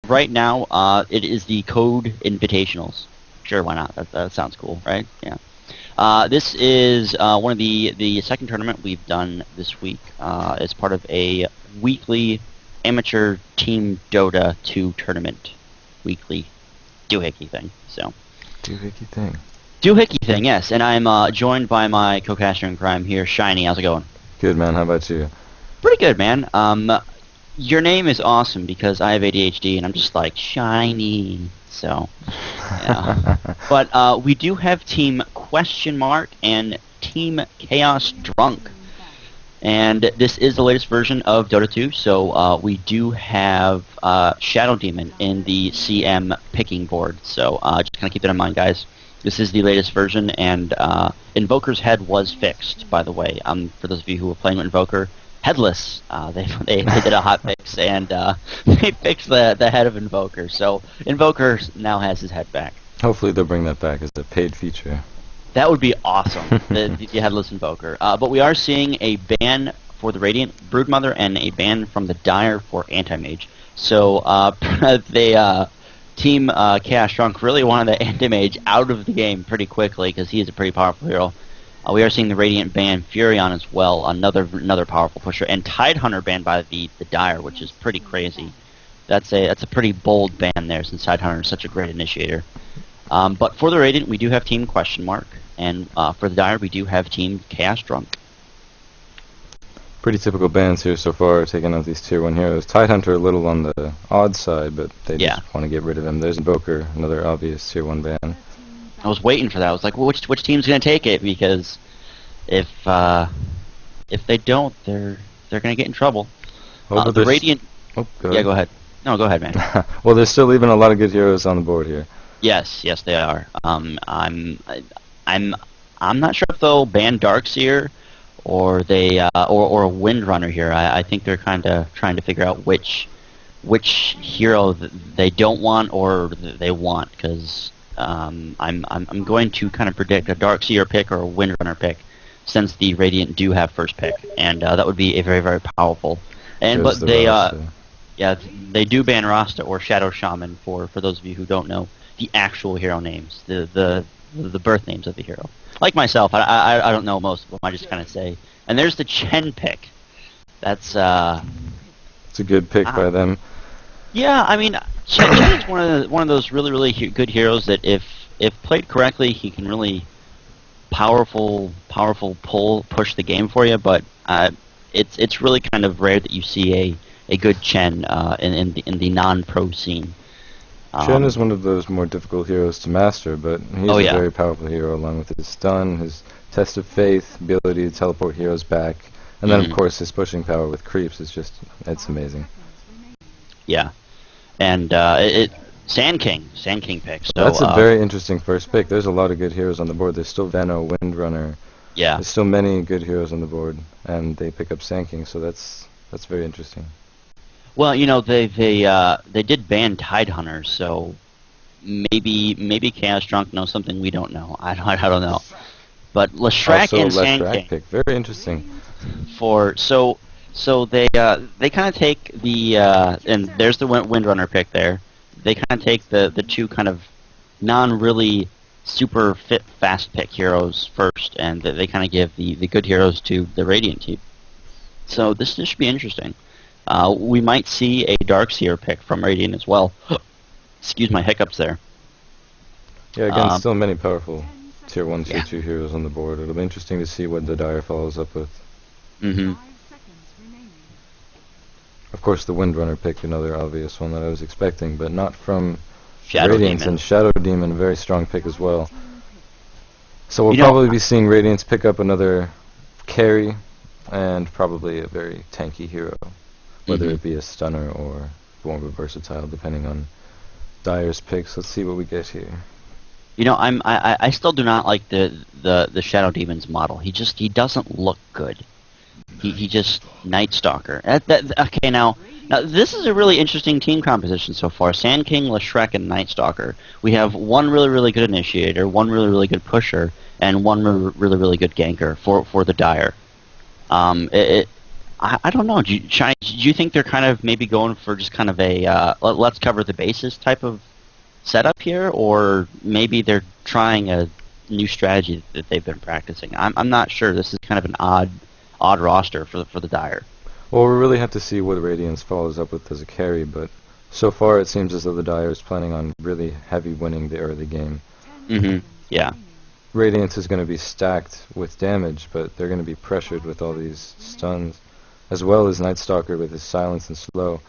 right now, it is the Code Invitationals. Sure, why not? That sounds cool, right? Yeah. This is one of the second tournament we've done this week. As part of a weekly amateur team Dota 2 tournament. Weekly doohickey thing. So. Doohickey thing. Doohickey thing, yes. And I'm joined by my co-caster in crime here, Shiny. How's it going? Good, man. How about you? Pretty good, man. Your name is awesome because I have ADHD and I'm just like, Shiny. So, yeah. But we do have Team Question Mark and Team Chaos Drunk. And this is the latest version of Dota 2, so we do have Shadow Demon in the CM picking board. So just kind of keep that in mind, guys. This is the latest version, and Invoker's head was fixed, by the way. For those of you who are playing with Invoker, headless. They did a hot fix, and they fixed the head of Invoker. So Invoker now has his head back. Hopefully they'll bring that back as a paid feature. That would be awesome, the headless Invoker. But we are seeing a ban for the Radiant Broodmother and a ban from the Dire for Anti-Mage. So Team Chaos Drunk really wanted the Anti-Mage out of the game pretty quickly because he is a pretty powerful hero. We are seeing the Radiant ban Furion as well, another powerful pusher, and Tidehunter banned by the Dire, which is pretty crazy. That's a pretty bold ban there since Tidehunter is such a great initiator. But for the Radiant, we do have Team Question Mark, and for the Dire, we do have Team Chaos Drunk. Pretty typical bans here so far, taking out these tier 1 heroes. Tidehunter a little on the odd side, but they just want to get rid of him. There's Invoker, another obvious tier 1 ban. I was waiting for that. I was like, well, which team's going to take it? Because if they don't, they're going to get in trouble. Oh, the Radiant... Oh, go ahead. Yeah, go ahead. No, go ahead, man. Well, they're still leaving a lot of good heroes on the board here. Yes, they are. I'm not sure if they'll ban Darkseer or they or a Windrunner here. I think they're kind of trying to figure out which hero they don't want or they want, because I'm going to kind of predict a Darkseer pick or a Windrunner pick, since the Radiant do have first pick, and that would be a very, very powerful. And but they they do ban Rasta or Shadow Shaman for those of you who don't know the actual hero names, the birth names of the hero. Like myself, I don't know most of them. I just kind of say. And there's the Chen pick. That's it's a good pick by them. Yeah, I mean, Chen is one of those really, really good heroes that if played correctly, he can really powerful push the game for you. But it's really kind of rare that you see a good Chen in the non-pro scene. Chen is one of those more difficult heroes to master, but he's a very powerful hero, along with his stun, his test of faith, ability to teleport heroes back, and then of course his pushing power with creeps is it's amazing. Yeah, and Sand King picks. So, that's a very interesting first pick. There's a lot of good heroes on the board. There's still Veno, Windrunner. Yeah. There's still many good heroes on the board, and they pick up Sand King, so that's very interesting. Well, you know, they did ban Tidehunter, so maybe Chaos Drunk knows something we don't know. I don't know. But Leshrac and Sand King pick, very interesting. So they kind of take the and there's the Windrunner pick there. They kind of take the two kind of non-really super fit fast pick heroes first, and they kind of give the good heroes to the Radiant team. So this should be interesting. We might see a Darkseer pick from Radiant as well. Excuse my hiccups there. Yeah, again, still many powerful tier 1, tier 2 heroes on the board. It'll be interesting to see what the Dire follows up with. Mm-hmm. Of course, the Windrunner pick, another obvious one that I was expecting, but not from Shadow Radiance. Demon. And Shadow Demon, a very strong pick as well. So we'll probably be seeing Radiance pick up another carry, and probably a very tanky hero, whether it be a stunner or more of a versatile, depending on Dire's picks. Let's see what we get here. You know, I still do not like the Shadow Demon's model. He doesn't look good. He just Night Stalker. Okay, now this is a really interesting team composition so far. Sand King, Leshrac, and Night Stalker. We have one really good initiator, one really good pusher, and one really good ganker for the Dire. I don't know. Do you think they're kind of maybe going for just kind of a let's cover the bases type of setup here, or maybe they're trying a new strategy that they've been practicing? I'm not sure. This is kind of an odd roster for the Dire. Well, we really have to see what Radiance follows up with as a carry, but so far it seems as though the Dire is planning on really heavy winning the early game. Yeah. Radiance is going to be stacked with damage, but they're going to be pressured with all these stuns, as well as Night Stalker with his silence and slow.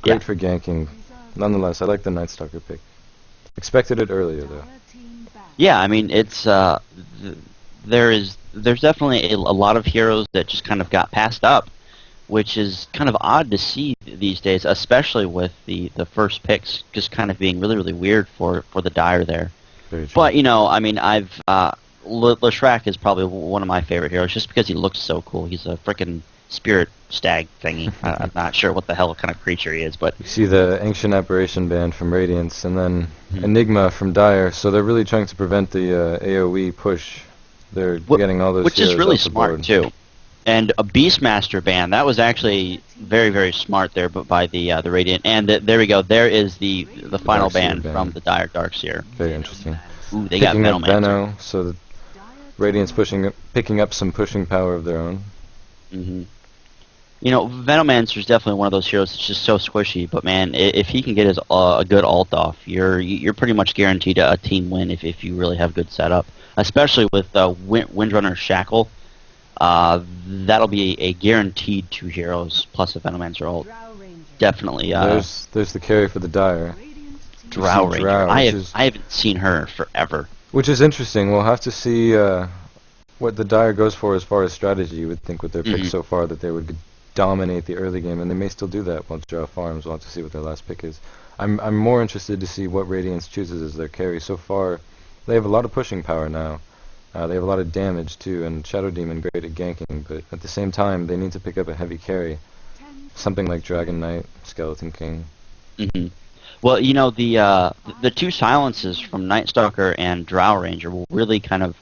Great for ganking. Nonetheless, I like the Night Stalker pick. Expected it earlier, though. Yeah, I mean, it's there's definitely a lot of heroes that just kind of got passed up, which is kind of odd to see these days, especially with the first picks just kind of being really, really weird for the Dire there. But, I mean, Leshrac is probably one of my favorite heroes just because he looks so cool. He's a freaking spirit stag thingy. I'm not sure what the hell kind of creature he is, but... You see the Ancient Apparition band from Radiance, and then Enigma from Dire, so they're really trying to prevent the AoE push. They're getting all those which is really smart, too. And a Beastmaster band, that was actually very, very smart there but by the Radiant. And there we go, there is the final band from the Dire Darkseer. Very interesting. Ooh, they got Veno, so the Radiant's picking up some pushing power of their own. Venomancer is definitely one of those heroes that's just so squishy, but man, if he can get his a good ult off, you're pretty much guaranteed a team win if you really have good setup. Especially with Windrunner Shackle, that'll be a guaranteed 2 heroes plus a Venomancer ult. Definitely. There's the carry for the Dire. Drow Ranger. I haven't seen her forever. Which is interesting. We'll have to see what the Dire goes for as far as strategy. You would think with their picks so far that they would dominate the early game, and they may still do that while Drow farms. We'll have to see what their last pick is. I'm more interested to see what Radiance chooses as their carry. So far, they have a lot of pushing power now. They have a lot of damage too, and Shadow Demon great at ganking, but at the same time, they need to pick up a heavy carry. Something like Dragon Knight, Skeleton King. Well, the 2 silences from Night Stalker and Drow Ranger will really kind of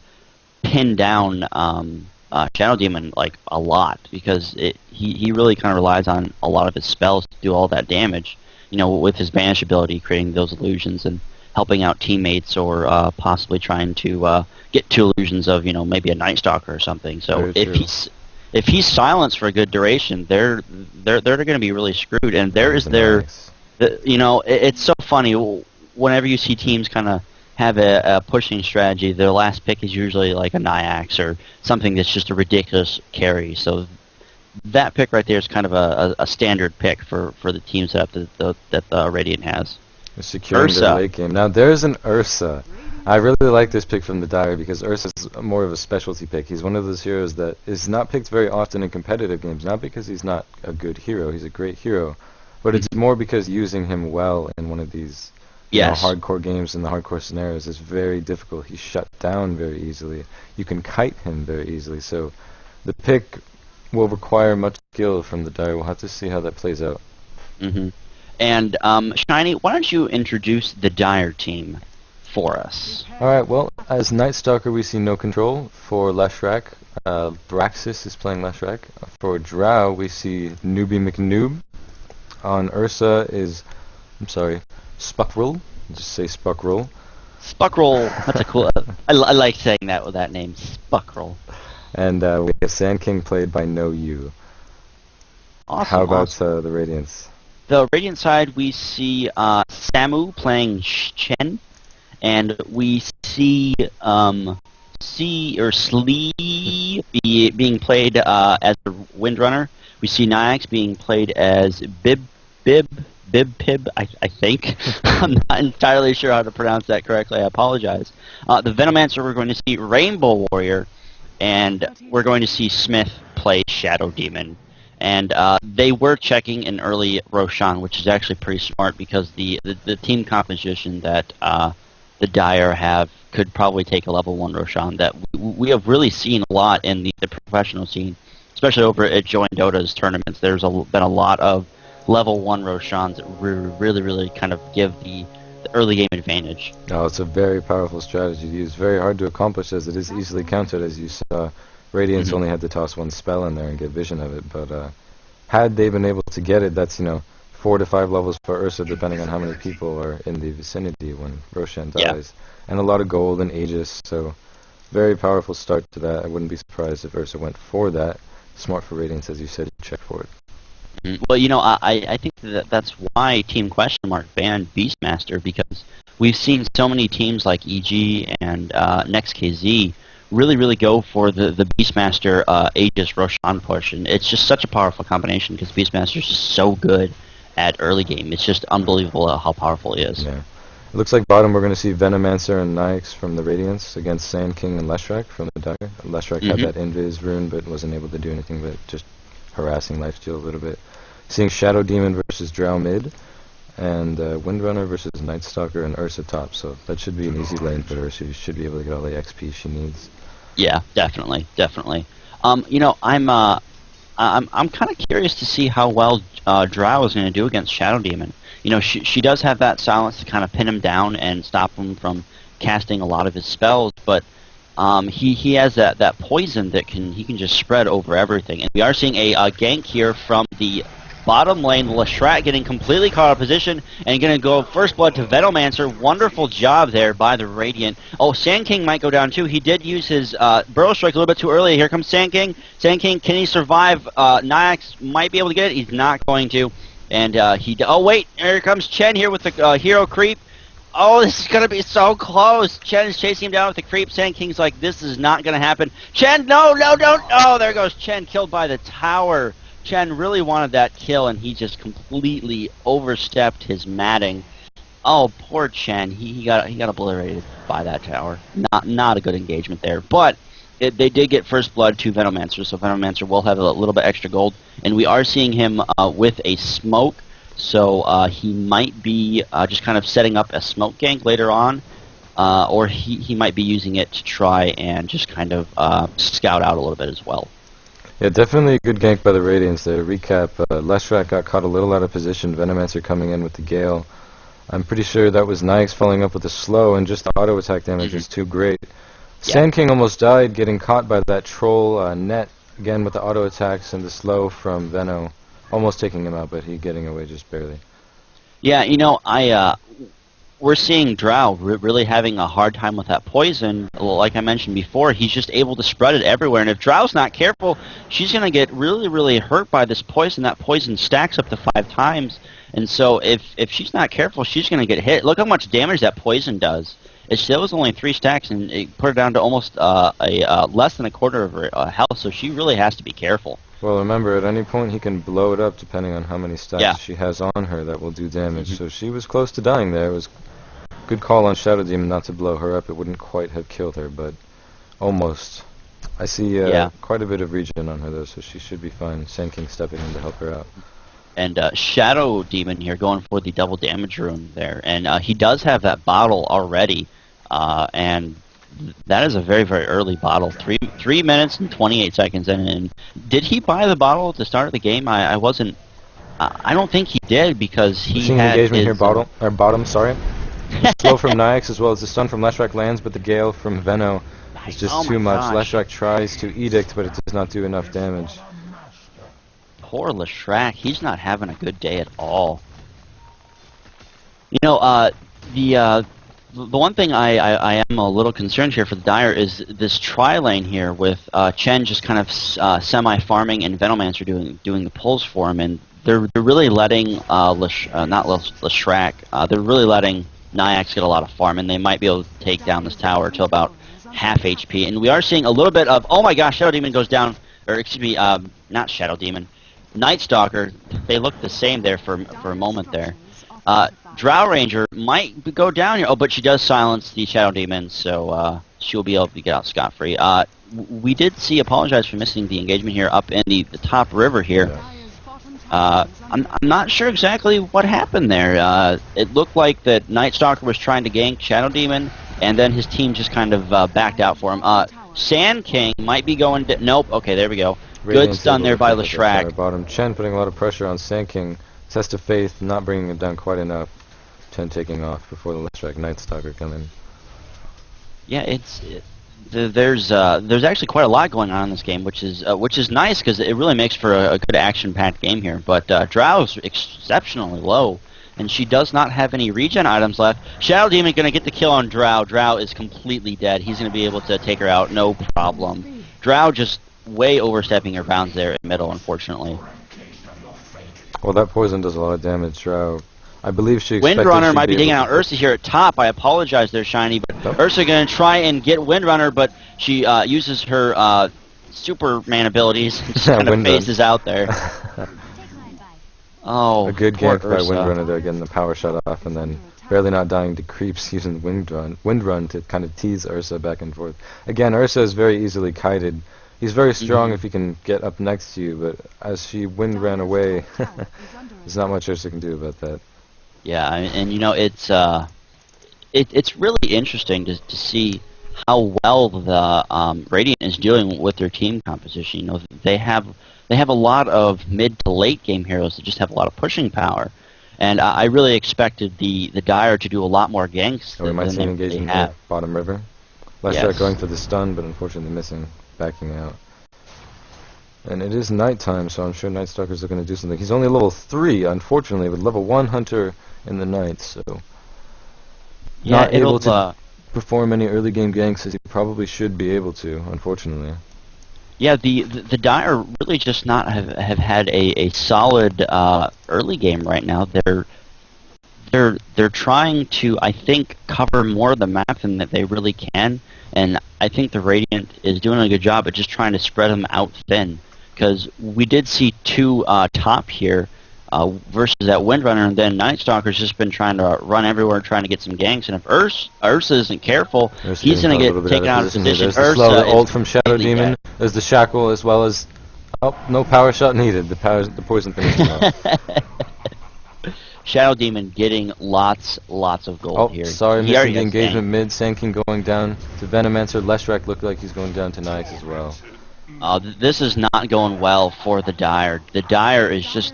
pin down Shadow Demon like a lot, because he really kind of relies on a lot of his spells to do all that damage. With his banish ability, creating those illusions and helping out teammates, or possibly trying to get 2 illusions of maybe a Night Stalker or something. So if he's silenced for a good duration, they're going to be really screwed. And it's so funny whenever you see teams kind of have a pushing strategy. Their last pick is usually like a Nyax or something that's just a ridiculous carry. So that pick right there is kind of a standard pick for the team setup that the Radiant has. Securing their late game. Now there's an Ursa. I really like this pick from the Dire because Ursa's more of a specialty pick. He's one of those heroes that is not picked very often in competitive games. Not because he's not a good hero. He's a great hero. But it's more because using him well in one of these hardcore games and the hardcore scenarios is very difficult. He's shut down very easily. You can kite him very easily. So the pick will require much skill from the Dire. We'll have to see how that plays out. And Shiny, why don't you introduce the Dire team for us? Alright, well, as Night Stalker we see No Control. For Leshrac, Braxis is playing Leshrac. For Drow we see Newbie McNoob. On Ursa is, Spuckroll. Just say Spuckroll. Spuckroll. That's a cool. I like saying that with that name, Spuckroll. And we have Sand King played by No You. Awesome. How about the Radiance? The Radiant side, we see Samu playing Chen, and we see Slee being played as a Windrunner. We see Nyax being played as Bib, I think. I'm not entirely sure how to pronounce that correctly. I apologize. The Venomancer, we're going to see Rainbow Warrior, and we're going to see Smith play Shadow Demon. And they were checking an early Roshan, which is actually pretty smart because the team composition that the Dire have could probably take a level 1 Roshan that we have really seen a lot in the professional scene. Especially over at Join Dota's tournaments, there's been a lot of level 1 Roshans that really kind of give the early game advantage. Oh, it's a very powerful strategy to use. Very hard to accomplish as it is easily countered, as you saw Radiance only had to toss one spell in there and get vision of it, but had they been able to get it, that's, 4 to 5 levels for Ursa, depending on how many people are in the vicinity when Roshan dies. And a lot of gold and Aegis, so very powerful start to that. I wouldn't be surprised if Ursa went for that. Smart for Radiance, as you said, check for it. Well, I think that's why Team Question Mark banned Beastmaster, because we've seen so many teams like EG and NextKZ really go for the Beastmaster Aegis Roshan push, and it's just such a powerful combination because Beastmaster is just so good at early game. It's just unbelievable how powerful he is. Yeah. It looks like bottom we're going to see Venomancer and Nyx from the Radiance against Sand King and Leshrac from the Dire. Leshrac had that Invis rune but wasn't able to do anything but just harassing lifesteal a little bit. Seeing Shadow Demon versus Drow mid, and Windrunner versus Nightstalker and Ursa top, so that should be an easy lane for her. She should be able to get all the XP she needs. Yeah, definitely. I'm kind of curious to see how well Drow is going to do against Shadow Demon. She does have that silence to kind of pin him down and stop him from casting a lot of his spells, but he has that poison that he can just spread over everything. And we are seeing a gank here from the bottom lane. Leshrac getting completely caught out of position and going to go first blood to Venomancer. Wonderful job there by the Radiant. Oh, Sand King might go down too. He did use his Burrow Strike a little bit too early. Here comes Sand King. Sand King, can he survive? Nyax might be able to get it. He's not going to. And oh wait, here comes Chen here with the hero creep. Oh, this is going to be so close. Chen is chasing him down with the creep. Sand King's like, this is not going to happen. Chen, no, don't. Oh, there goes Chen, killed by the tower. Chen really wanted that kill, and he just completely overstepped his matting. Oh, poor Chen. He got obliterated by that tower. Not a good engagement there. But they did get first blood to Venomancer, so Venomancer will have a little bit extra gold. And we are seeing him with a smoke, so he might be just kind of setting up a smoke gank later on, or he might be using it to try and just kind of scout out a little bit as well. Yeah, definitely a good gank by the Radiance there. To recap, Leshrac got caught a little out of position, Venomancer coming in with the Gale. I'm pretty sure that was Nyx following up with the slow, and just the auto attack damage is too great. Sand King almost died getting caught by that troll net, again with the auto attacks and the slow from Veno. Almost taking him out, but he getting away just barely. Yeah, we're seeing Drow really having a hard time with that poison. Like I mentioned before, he's just able to spread it everywhere. And if Drow's not careful, she's going to get really hurt by this poison. That poison stacks up to 5 times. And so if she's not careful, she's going to get hit. Look how much damage that poison does. That was only 3 stacks, and it put her down to almost less than a quarter of her health. So she really has to be careful. Well, remember, at any point he can blow it up depending on how many stacks she has on her that will do damage. So she was close to dying there. It was good call on Shadow Demon not to blow her up. It wouldn't quite have killed her, but almost. I see quite a bit of regen on her, though, so she should be fine. Sand King stepping in to help her out. And Shadow Demon here going for the double damage rune there. And he does have that bottle already, and that is a very early bottle. 3 minutes and 28 seconds in. And did he buy the bottle at the start of the game? I wasn't. I don't think he did, because he seeing had engagement his, here, bottom. Sorry. Slow from Nyx as well as the stun from Leshrac lands, but the Gale from Veno is just too much. Leshrac tries to Edict, but it does not do enough damage. Poor Leshrac, he's not having a good day at all. The one thing I am a little concerned here for the Dire is this tri-lane here with Chen just kind of semi-farming and Venomancer doing the pulls for him, and they're really letting Leshrac, they're really letting Nyax get a lot of farm, and they might be able to take down this tower to about half HP. And we are seeing a little bit of, oh my gosh, Shadow Demon goes down, or excuse me, not Shadow Demon, Nightstalker. They look the same there for a moment there. Drow Ranger might go down here. Oh, but she does silence the Shadow Demon, so she'll be able to get out scot-free. We did see, apologize for missing the engagement here up in the top river here. I'm not sure exactly what happened there. It looked like that Nightstalker was trying to gank Shadow Demon, and then his team just kind of backed out for him. Sand King might be going to... Nope, okay, there we go. Good stun there by Leshrac. Bottom. Chen putting a lot of pressure on Sand King. Test of Faith not bringing it down quite enough. Chen taking off before the Leshrac Nightstalker come in. Yeah, there's actually quite a lot going on in this game, which is nice because it really makes for a good action-packed game here. But Drow is exceptionally low, and she does not have any regen items left. Shadow Demon going to get the kill on Drow. Drow is completely dead. He's going to be able to take her out, no problem. Drow just way overstepping her bounds there in middle, unfortunately. Well, that poison does a lot of damage, Drow. I believe she expected Windrunner might be taking out Ursa here at top. I apologize there, Shiny, but Ursa going to try and get Windrunner, but she uses her Superman abilities and just kind of phases out there. Oh, a good gank by Ursa. Windrunner there, getting the power shut off, and then barely not dying to creeps using Windrun to kind of tease Ursa back and forth. Again, Ursa is very easily kited. He's very strong if he can get up next to you, but as she Windran away, there's not much Ursa can do about that. Yeah, and you know it's really interesting to see how well the Radiant is doing with their team composition. You know, they have a lot of mid to late game heroes that just have a lot of pushing power, and I really expected the Dire to do a lot more ganks. We might see an engagement at bottom river. Leshrac going for the stun, but unfortunately missing, backing out. And it is nighttime, so I'm sure Night Stalkers are going to do something. He's only level 3, unfortunately, with level 1 Hunter in the night, so not able to perform any early game ganks as he probably should be able to, unfortunately. Yeah, the Dire really just not have had a solid early game right now. They're trying to, I think, cover more of the map than that they really can, and I think the Radiant is doing a good job at just trying to spread them out thin. Because we did see 2 top here versus that Windrunner, and then Night Stalker's just been trying to run everywhere trying to get some ganks. And if Ursa isn't careful, he's going to get taken out of position. There's the slow ult from Shadow Demon. There's the shackle as well as... Oh, no power shot needed. The poison finishes off. Shadow Demon getting lots of gold here. Sorry, missing the engagement mid. Sand King going down to Venomancer. Leshrac looked like he's going down to Nyx as well. This is not going well for the Dire. The Dire is just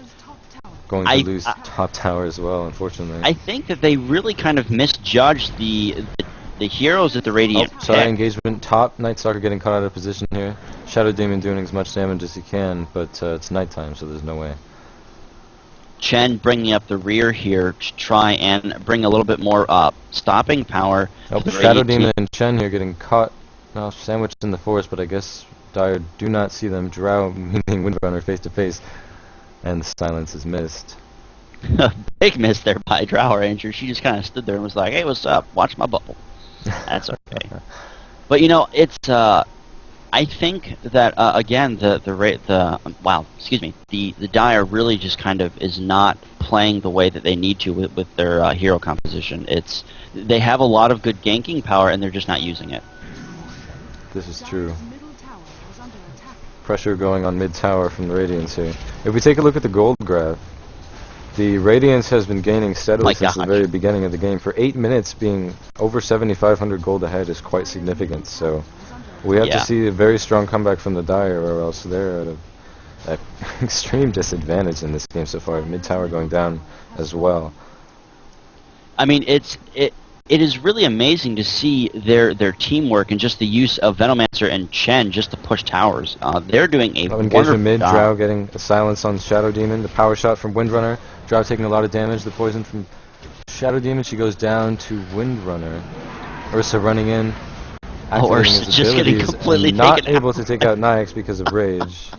going to lose top tower as well, unfortunately. I think that they really kind of misjudged the heroes at the Radiant. Sorry, engagement top. Night Stalker getting caught out of position here. Shadow Demon doing as much damage as he can, but it's nighttime, so there's no way. Chen bringing up the rear here to try and bring a little bit more stopping power. Shadow Demon and Chen here getting caught, sandwiched in the forest, but I guess Dire do not see them. Drow meeting Windrunner face to face, and the silence is missed. Big miss there by Drow Ranger. She just kind of stood there and was like, "Hey, what's up? Watch my bubble." That's okay. But you know, it's I think that again the Dire really just kind of is not playing the way that they need to with their hero composition. They have a lot of good ganking power and they're just not using it. This is true. Pressure going on mid tower from the Radiance here. If we take a look at the gold graph, the Radiance has been gaining steadily since the very beginning of the game. For 8 minutes, being over 7,500 gold ahead is quite significant. So we have to see a very strong comeback from the Dire, or else they're at an extreme disadvantage in this game so far. Mid tower going down as well. I mean, it is really amazing to see their teamwork and just the use of Venomancer and Chen just to push towers. They're doing a engagement mid. Drow getting a silence on Shadow Demon. The power shot from Windrunner. Drow taking a lot of damage. The poison from Shadow Demon. She goes down to Windrunner. Ursa running in. Ursa just getting completely not able to take out Nyx because of rage.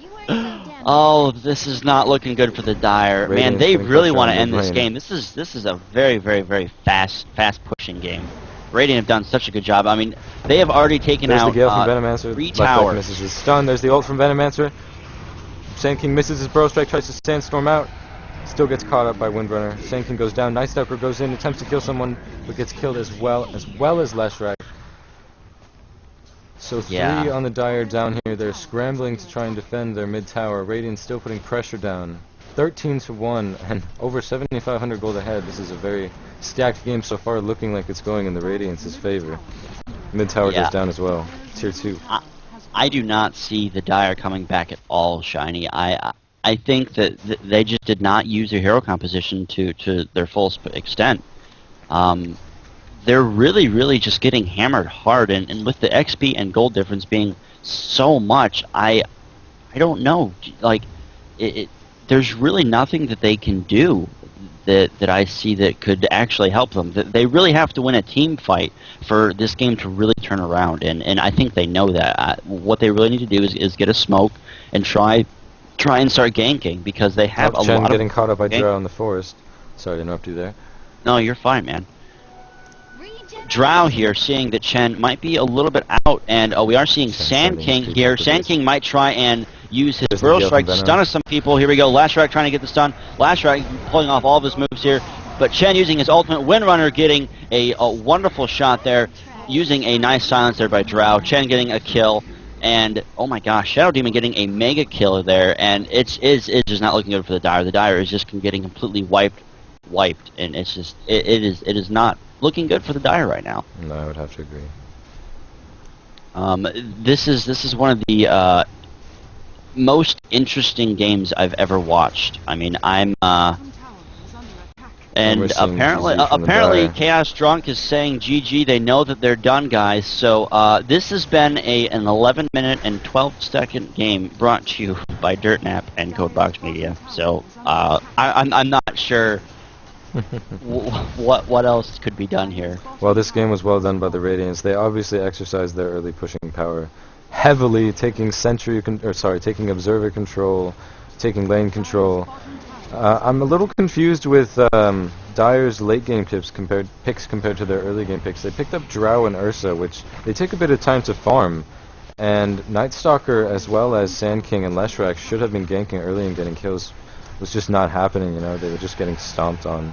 Oh, this is not looking good for the Dire. Man, they really want to end this game. This is a very fast pushing game. Radiant have done such a good job. I mean, they have already taken out the Gale from Venomancer. 3 towers. Misses his stun. There's the ult from Venomancer. Sand King misses his Burrow Strike, tries to Sandstorm out. Still gets caught up by Windrunner. Sand King goes down. Night Stalker goes in, attempts to kill someone, but gets killed as well as Leshrac. So 3 on the Dire down here. They're scrambling to try and defend their mid tower. Radiant still putting pressure down. 13-1 and over 7,500 gold ahead. This is a very stacked game so far, looking like it's going in the Radiance's favor. Mid tower goes down as well. Tier 2. I do not see the Dire coming back at all, Shiny. I think that they just did not use their hero composition to their full extent. they're really just getting hammered hard, and with the XP and gold difference being so much, I don't know. Like, there's really nothing that they can do that I see that could actually help them. They really have to win a team fight for this game to really turn around, and I think they know that. What they really need to do is get a smoke and try and start ganking, because they have a Chen lot getting of caught up by Drow in the forest. Sorry to interrupt you there. No, you're fine, man. Drow here, seeing that Chen might be a little bit out, and we are seeing Sand King here. Sand King might try and use his Burrow Strike to stun some people. Here we go, Lashrak trying to get the stun. Lashrak pulling off all of his moves here, but Chen using his ultimate Windrunner, getting a wonderful shot there, using a nice silence there by Drow. Chen getting a kill, and oh my gosh, Shadow Demon getting a mega kill there, and it's just not looking good for the Dire. The Dire is just getting completely wiped, and it's just it is not looking good for the Dire right now. No, I would have to agree. This is one of the most interesting games I've ever watched. I mean, and apparently Chaos Drunk is saying GG. They know that they're done, guys. So this has been an 11-minute and 12-second game brought to you by Dirtnap and Codebox Media. So I'm not sure what else could be done here. Well, this game was well done by the Radiants. They obviously exercised their early pushing power heavily, taking taking observer control, taking lane control. I'm a little confused with Dire's late game picks compared to their early game picks. They picked up Drow and Ursa, which they take a bit of time to farm, and Nightstalker as well as Sand King and Leshrac should have been ganking early and getting kills. Was just not happening, you know. They were just getting stomped on.